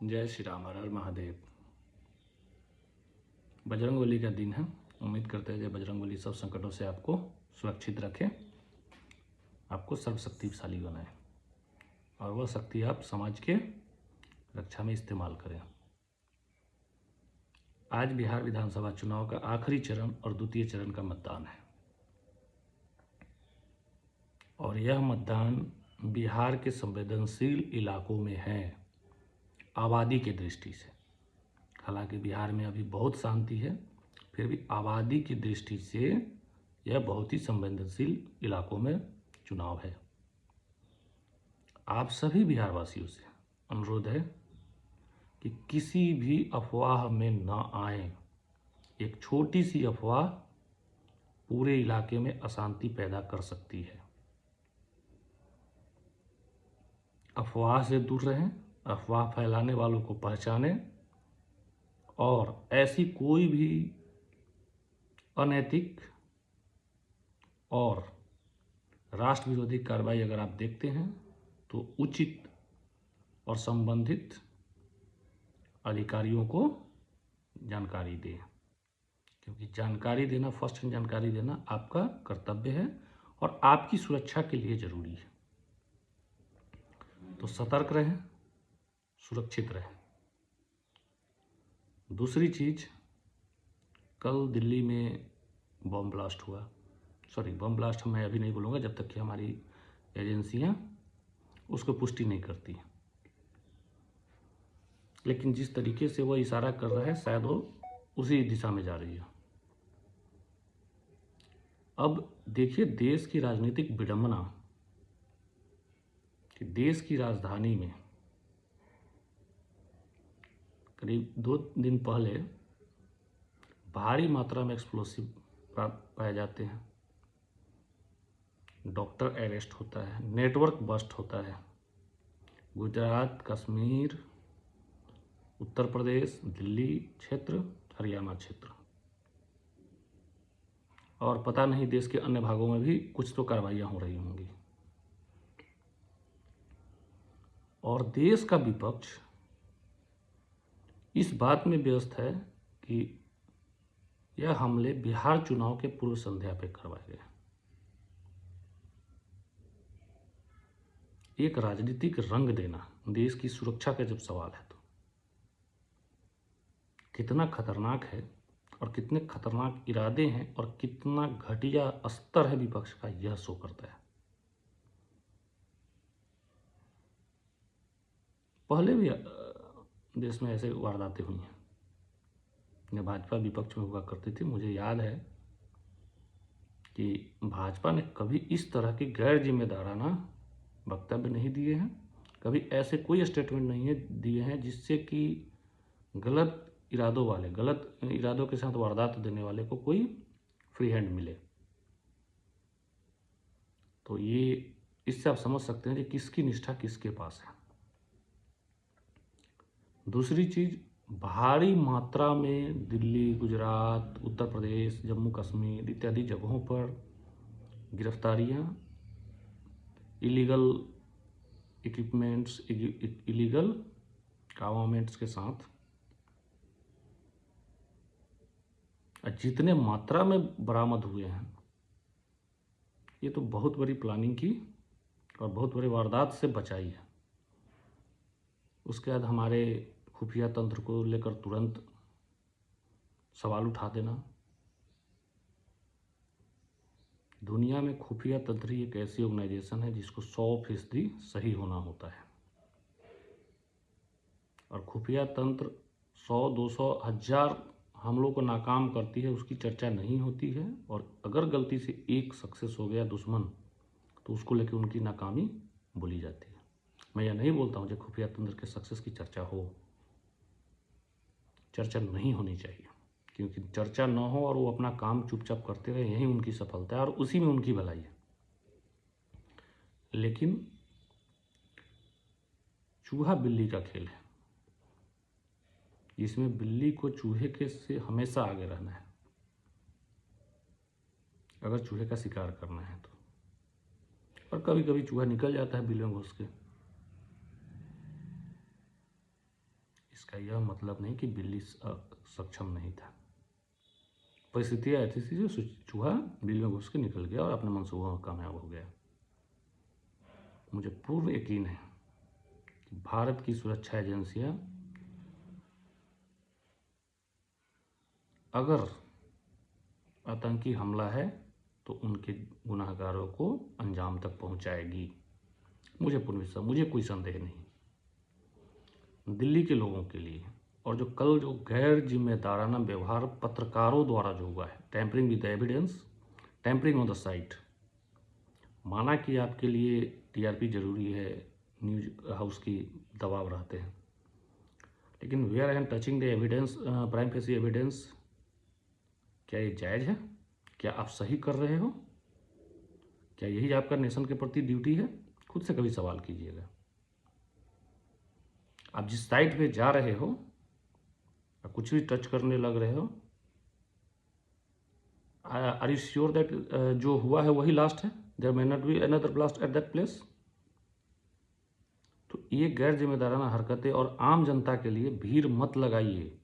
जय श्री राम, हर हर महादेव। बजरंगबली का दिन है। उम्मीद करते हैं कि बजरंगबली सब संकटों से आपको सुरक्षित रखे, आपको सर्वशक्तिशाली बनाए और वह शक्ति आप समाज के रक्षा में इस्तेमाल करें। आज बिहार विधानसभा चुनाव का आखिरी चरण और द्वितीय चरण का मतदान है और यह मतदान बिहार के संवेदनशील इलाकों में है आबादी की दृष्टि से। हालांकि बिहार में अभी बहुत शांति है, फिर भी आबादी की दृष्टि से यह बहुत ही संवेदनशील इलाकों में चुनाव है। आप सभी बिहारवासियों से अनुरोध है कि किसी भी अफवाह में न आए। एक छोटी सी अफवाह पूरे इलाके में अशांति पैदा कर सकती है। अफवाह से दूर रहें, अफवाह फैलाने वालों को पहचानें और ऐसी कोई भी अनैतिक और राष्ट्र विरोधी कार्रवाई अगर आप देखते हैं तो उचित और संबंधित अधिकारियों को जानकारी दें, क्योंकि जानकारी देना, फर्स्ट हैंड जानकारी देना आपका कर्तव्य है और आपकी सुरक्षा के लिए जरूरी है। तो सतर्क रहें, सुरक्षित रहें। दूसरी चीज, कल दिल्ली में बम ब्लास्ट हुआ। बम ब्लास्ट मैं अभी नहीं बोलूँगा जब तक कि हमारी एजेंसियां उसको पुष्टि नहीं करती। लेकिन जिस तरीके से वो इशारा कर रहा है शायद वो उसी दिशा में जा रही है। अब देखिए देश की राजनीतिक विडंबना कि देश की राजधानी में करीब 2 दिन पहले भारी मात्रा में एक्सप्लोसिव पाए जाते हैं, डॉक्टर अरेस्ट होता है, नेटवर्क बस्ट होता है। गुजरात, कश्मीर, उत्तर प्रदेश, दिल्ली क्षेत्र, हरियाणा क्षेत्र और पता नहीं देश के अन्य भागों में भी कुछ तो कार्रवाइयाँ हो रही होंगी। और देश का विपक्ष इस बात में व्यस्त है कि यह हमले बिहार चुनाव के पूर्व संध्या पे करवाए गए। एक राजनीतिक रंग देना देश की सुरक्षा का जब सवाल है तो कितना खतरनाक है और कितने खतरनाक इरादे हैं और कितना घटिया स्तर है विपक्ष का, यह शो करता है। पहले भी देश में ऐसे वारदातें हुई हैं जब भाजपा विपक्ष में हुआ करती थी। मुझे याद है कि भाजपा ने कभी इस तरह के गैर जिम्मेदाराना वक्तव्य नहीं दिए हैं, कभी ऐसे कोई स्टेटमेंट नहीं है दिए हैं जिससे कि गलत इरादों के साथ वारदात देने वाले को कोई फ्री हैंड मिले। तो ये इससे आप समझ सकते हैं कि किसकी निष्ठा किसके पास है। दूसरी चीज, भारी मात्रा में दिल्ली, गुजरात, उत्तर प्रदेश, जम्मू कश्मीर इत्यादि जगहों पर गिरफ्तारियां, इलीगल इक्विपमेंट्स, इलीगल आर्मामेंट्स के साथ जितने मात्रा में बरामद हुए हैं, ये तो बहुत बड़ी प्लानिंग की और बहुत बड़ी वारदात से बचाई है। उसके बाद हमारे खुफिया तंत्र को लेकर तुरंत सवाल उठा देना। दुनिया में खुफिया तंत्र ही एक ऐसी ऑर्गेनाइजेशन है जिसको 100% सही होना होता है और खुफिया तंत्र 100, 200, 1000 हमलों को नाकाम करती है, उसकी चर्चा नहीं होती है। और अगर गलती से एक सक्सेस हो गया दुश्मन तो उसको लेकर उनकी नाकामी बोली जाती है। मैं यह नहीं बोलता हूँ कि खुफिया तंत्र के सक्सेस की चर्चा हो, चर्चा नहीं होनी चाहिए, क्योंकि चर्चा न हो और वो अपना काम चुपचाप करते रहे, यही उनकी सफलता है और उसी में उनकी भलाई है। लेकिन चूहा बिल्ली का खेल है, इसमें बिल्ली को चूहे के से हमेशा आगे रहना है अगर चूहे का शिकार करना है तो। और कभी कभी चूहा निकल जाता है बिल में घुस के। इसका यह मतलब नहीं कि बिल्ली सक्षम नहीं था। परिस्थितियाँ ऐसी थी जो चूहा बिल में घुस के निकल गया और अपने मंसूबों में कामयाब हो गया। मुझे पूर्ण यकीन है कि भारत की सुरक्षा एजेंसियां अगर आतंकी हमला है तो उनके गुनाहगारों को अंजाम तक पहुंचाएगी। मुझे पूर्ण विश्वास, मुझे कोई संदेह नहीं। दिल्ली के लोगों के लिए और जो कल जो गैर जिम्मेदाराना व्यवहार पत्रकारों द्वारा जो हुआ है, tampering with evidence, tampering on the site, माना कि आपके लिए टीआरपी जरूरी है, न्यूज हाउस की दबाव रहते हैं, लेकिन we are and touching the evidence, prima facie evidence, क्या ये जायज़ है? क्या आप सही कर रहे हो? क्या यही आपका नेशन के प्रति ड्यूटी है? खुद से कभी सवाल कीजिएगा। आप जिस साइट पे जा रहे हो, आप कुछ भी टच करने लग रहे हो, आर यू श्योर दैट जो हुआ है वही लास्ट है? There may not be another blast at that place. तो ये गैर जिम्मेदाराना हरकतें और आम जनता के लिए भीड़ मत लगाइए।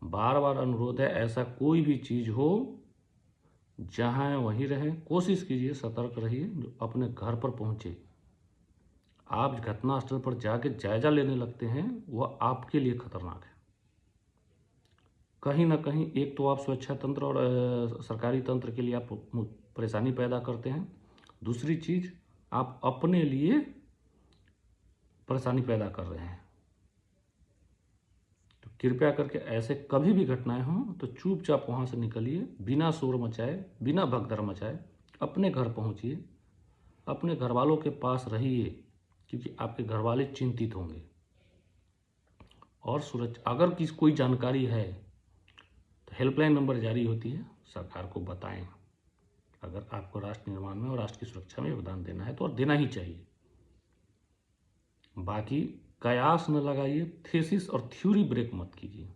बार बार अनुरोध है, ऐसा कोई भी चीज़ हो जहाँ वहीं रहें, कोशिश कीजिए, सतर्क रहिए, जो अपने घर पर पहुँचे। आप घटनास्थल पर जाके जायजा लेने लगते हैं, वह आपके लिए खतरनाक है। कहीं ना कहीं एक तो आप सुरक्षा तंत्र और सरकारी तंत्र के लिए आप परेशानी पैदा करते हैं, दूसरी चीज़ आप अपने लिए परेशानी पैदा कर रहे हैं। तो कृपया करके ऐसे कभी भी घटनाएं हों तो चुपचाप वहाँ से निकलिए, बिना शोर मचाए, बिना भगदड़ मचाए, अपने घर पहुँचिए, अपने घर वालों के पास रहिए, क्योंकि आपके घर वाले चिंतित होंगे। और सुरक्षा अगर किसी कोई जानकारी है तो हेल्पलाइन नंबर जारी होती है, सरकार को बताएं। अगर आपको राष्ट्र निर्माण में और राष्ट्र की सुरक्षा में योगदान देना है तो और देना ही चाहिए। बाकी कयास न लगाइए, थेसिस और थ्योरी ब्रेक मत कीजिए।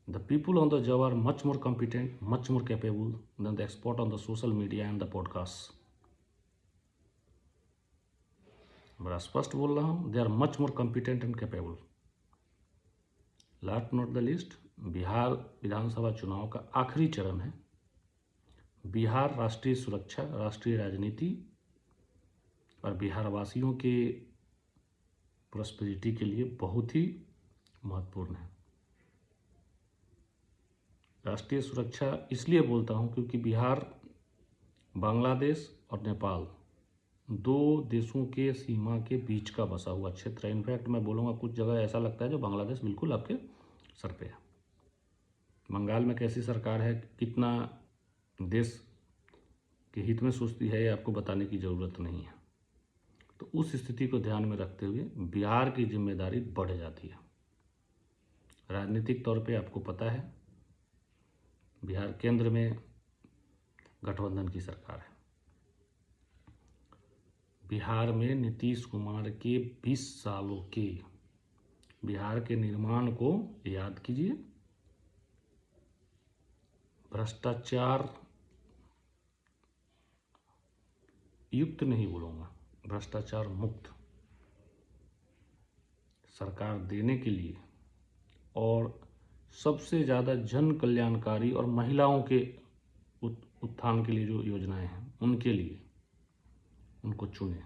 The people on the job are much more competent, much more capable than the expert on the social media and the podcasts. बड़ा स्पष्ट बोल रहा हूँ, they are much more competent and capable. Last not the least, Bihar विधानसभा चुनाव का आखिरी चरण है। बिहार राष्ट्रीय सुरक्षा, राष्ट्रीय राजनीति और बिहार वासियों के प्रॉस्पेरिटी के लिए बहुत ही महत्वपूर्ण है। राष्ट्रीय सुरक्षा इसलिए बोलता हूँ क्योंकि बिहार बांग्लादेश और नेपाल दो देशों के सीमा के बीच का बसा हुआ क्षेत्र है। इनफैक्ट मैं बोलूँगा कुछ जगह ऐसा लगता है जो बांग्लादेश बिल्कुल आपके सर पे है। बंगाल में कैसी सरकार है, कितना देश के हित में सोचती है, ये आपको बताने की ज़रूरत नहीं है। तो उस स्थिति को ध्यान में रखते हुए बिहार की जिम्मेदारी बढ़ जाती है। राजनीतिक तौर पे आपको पता है बिहार केंद्र में गठबंधन की सरकार है। बिहार में नीतीश कुमार के 20 सालों के बिहार के निर्माण को याद कीजिए। भ्रष्टाचार युक्त नहीं बोलूँगा, भ्रष्टाचार मुक्त सरकार देने के लिए और सबसे ज़्यादा जन कल्याणकारी और महिलाओं के उत्थान के लिए जो योजनाएं हैं उनके लिए उनको चुने।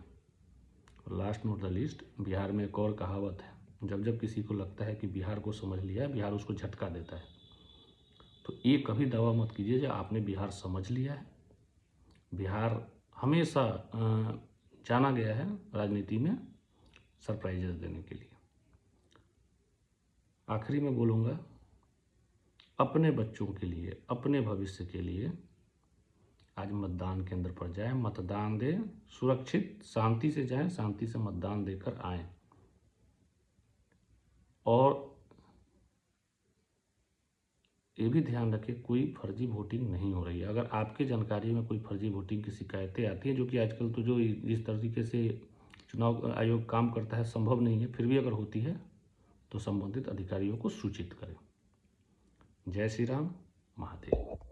Last not the least, Bihar में एक और कहावत है, जब जब किसी को लगता है कि बिहार को समझ लिया है, बिहार उसको झटका देता है। तो ये कभी दावा मत कीजिए कि आपने बिहार समझ लिया है। बिहार हमेशा जाना गया है राजनीति में सरप्राइजेस देने के लिए। आखिरी में बोलूँगा, अपने बच्चों के लिए, अपने भविष्य के लिए आज मतदान केंद्र पर जाएं, मतदान दें, सुरक्षित शांति से जाएं, शांति से मतदान देकर आएं। और ये भी ध्यान रखें कोई फर्जी वोटिंग नहीं हो रही है। अगर आपके जानकारी में कोई फर्जी वोटिंग की शिकायतें आती हैं, जो कि आजकल तो जो जिस तरीके से चुनाव आयोग काम करता है संभव नहीं है, फिर भी अगर होती है तो संबंधित अधिकारियों को सूचित करें। जय श्री राम, महादेव।